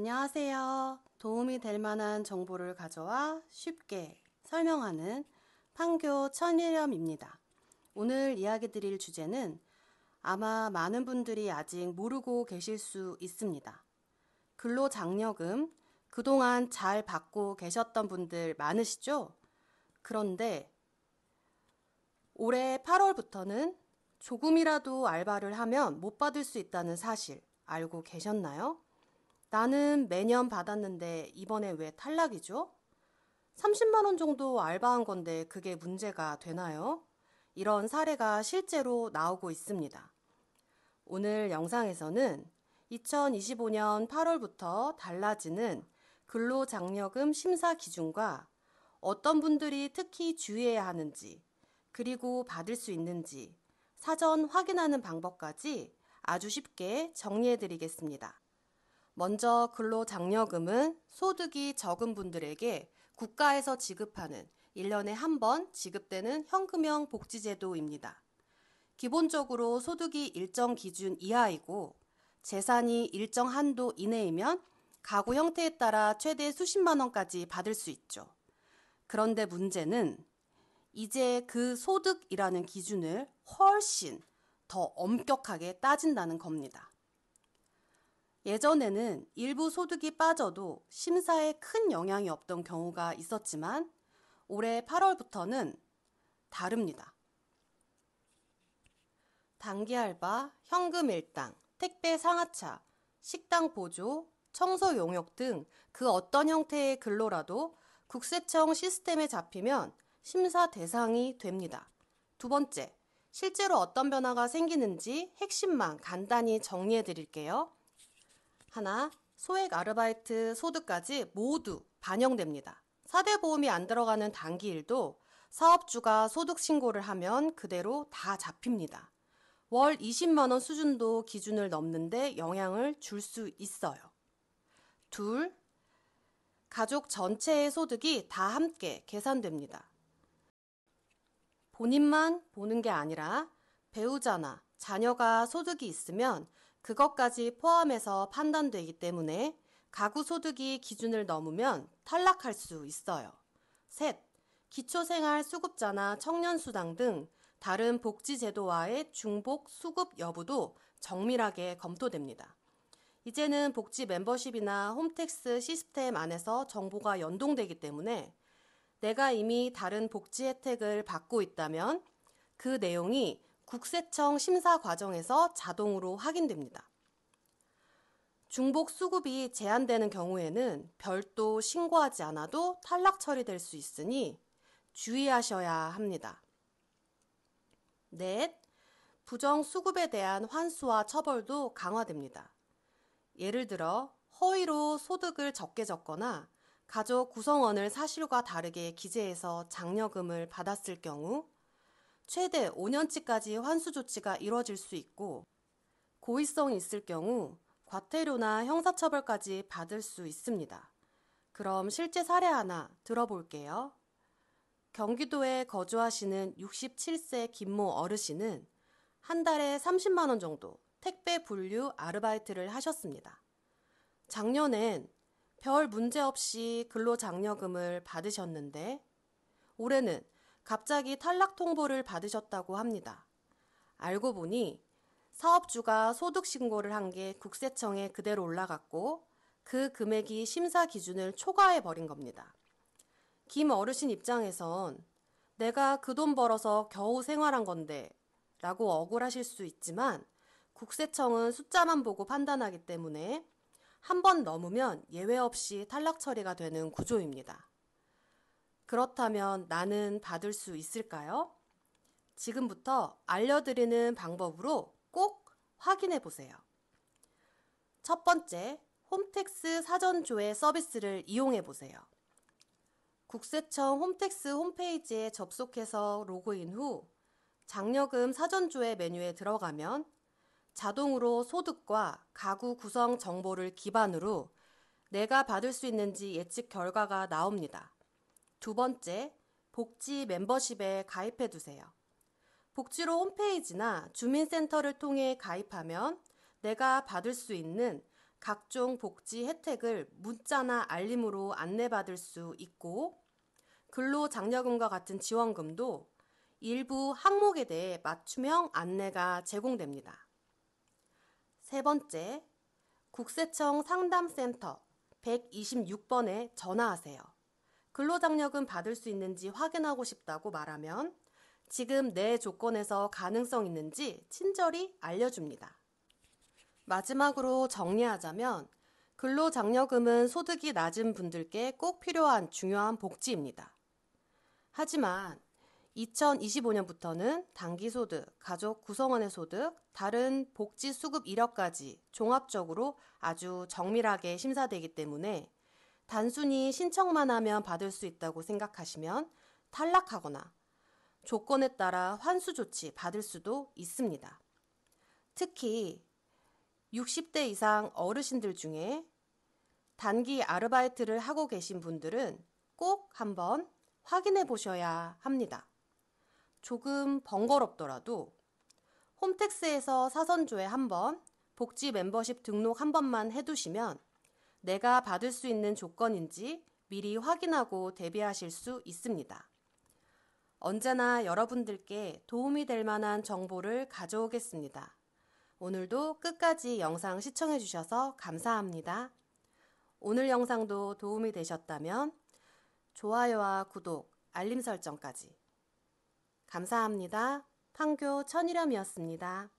안녕하세요. 도움이 될 만한 정보를 가져와 쉽게 설명하는 판교 천일염입니다. 오늘 이야기 드릴 주제는 아마 많은 분들이 아직 모르고 계실 수 있습니다. 근로장려금 그동안 잘 받고 계셨던 분들 많으시죠? 그런데 올해 8월부터는 조금이라도 알바를 하면 못 받을 수 있다는 사실 알고 계셨나요? 나는 매년 받았는데 이번에 왜 탈락이죠? 30만 원 정도 알바한 건데 그게 문제가 되나요? 이런 사례가 실제로 나오고 있습니다. 오늘 영상에서는 2025년 8월부터 달라지는 근로장려금 심사 기준과 어떤 분들이 특히 주의해야 하는지, 그리고 받을 수 있는지 사전 확인하는 방법까지 아주 쉽게 정리해 드리겠습니다. 먼저 근로장려금은 소득이 적은 분들에게 국가에서 지급하는 1년에 한 번 지급되는 현금형 복지제도입니다. 기본적으로 소득이 일정 기준 이하이고 재산이 일정 한도 이내이면 가구 형태에 따라 최대 수십만 원까지 받을 수 있죠. 그런데 문제는 이제 그 소득이라는 기준을 훨씬 더 엄격하게 따진다는 겁니다. 예전에는 일부 소득이 빠져도 심사에 큰 영향이 없던 경우가 있었지만 올해 8월부터는 다릅니다. 단기 알바, 현금 일당, 택배 상하차, 식당 보조, 청소 용역 등 그 어떤 형태의 근로라도 국세청 시스템에 잡히면 심사 대상이 됩니다. 두 번째, 실제로 어떤 변화가 생기는지 핵심만 간단히 정리해 드릴게요. 하나, 소액 아르바이트 소득까지 모두 반영됩니다. 4대 보험이 안 들어가는 단기 일도 사업주가 소득 신고를 하면 그대로 다 잡힙니다. 월 20만 원 수준도 기준을 넘는데 영향을 줄 수 있어요. 둘, 가족 전체의 소득이 다 함께 계산됩니다. 본인만 보는 게 아니라 배우자나 자녀가 소득이 있으면 그것까지 포함해서 판단되기 때문에 가구 소득이 기준을 넘으면 탈락할 수 있어요. 셋, 기초생활수급자나 청년수당 등 다른 복지제도와의 중복 수급 여부도 정밀하게 검토됩니다. 이제는 복지 멤버십이나 홈택스 시스템 안에서 정보가 연동되기 때문에 내가 이미 다른 복지 혜택을 받고 있다면 그 내용이 국세청 심사 과정에서 자동으로 확인됩니다. 중복 수급이 제한되는 경우에는 별도 신고하지 않아도 탈락 처리될 수 있으니 주의하셔야 합니다. 넷, 부정 수급에 대한 환수와 처벌도 강화됩니다. 예를 들어 허위로 소득을 적게 적거나 가족 구성원을 사실과 다르게 기재해서 장려금을 받았을 경우 최대 5년치까지 환수 조치가 이뤄질 수 있고 고의성이 있을 경우 과태료나 형사처벌까지 받을 수 있습니다. 그럼 실제 사례 하나 들어볼게요. 경기도에 거주하시는 67세 김모 어르신은 한 달에 30만 원 정도 택배 분류 아르바이트를 하셨습니다. 작년엔 별 문제 없이 근로장려금을 받으셨는데 올해는 갑자기 탈락 통보를 받으셨다고 합니다. 알고 보니 사업주가 소득 신고를 한 게 국세청에 그대로 올라갔고 그 금액이 심사 기준을 초과해 버린 겁니다. 김 어르신 입장에선 내가 그 돈 벌어서 겨우 생활한 건데 라고 억울하실 수 있지만 국세청은 숫자만 보고 판단하기 때문에 한 번 넘으면 예외 없이 탈락 처리가 되는 구조입니다. 그렇다면 나는 받을 수 있을까요? 지금부터 알려드리는 방법으로 꼭 확인해 보세요. 첫 번째, 홈택스 사전 조회 서비스를 이용해 보세요. 국세청 홈택스 홈페이지에 접속해서 로그인 후 장려금 사전 조회 메뉴에 들어가면 자동으로 소득과 가구 구성 정보를 기반으로 내가 받을 수 있는지 예측 결과가 나옵니다. 두 번째, 복지 멤버십에 가입해 두세요. 복지로 홈페이지나 주민센터를 통해 가입하면 내가 받을 수 있는 각종 복지 혜택을 문자나 알림으로 안내받을 수 있고, 근로장려금과 같은 지원금도 일부 항목에 대해 맞춤형 안내가 제공됩니다. 세 번째, 국세청 상담센터 126번에 전화하세요. 근로장려금 받을 수 있는지 확인하고 싶다고 말하면 지금 내 조건에서 가능성 있는지 친절히 알려줍니다. 마지막으로 정리하자면 근로장려금은 소득이 낮은 분들께 꼭 필요한 중요한 복지입니다. 하지만 2025년부터는 단기소득, 가족 구성원의 소득, 다른 복지 수급 이력까지 종합적으로 아주 정밀하게 심사되기 때문에 단순히 신청만 하면 받을 수 있다고 생각하시면 탈락하거나 조건에 따라 환수 조치 받을 수도 있습니다. 특히 60대 이상 어르신들 중에 단기 아르바이트를 하고 계신 분들은 꼭 한번 확인해 보셔야 합니다. 조금 번거롭더라도 홈택스에서 사선조회 한번, 복지 멤버십 등록 한 번만 해두시면 내가 받을 수 있는 조건인지 미리 확인하고 대비하실 수 있습니다. 언제나 여러분들께 도움이 될 만한 정보를 가져오겠습니다. 오늘도 끝까지 영상 시청해 주셔서 감사합니다. 오늘 영상도 도움이 되셨다면 좋아요와 구독, 알림 설정까지. 감사합니다. 판교 천일염이었습니다.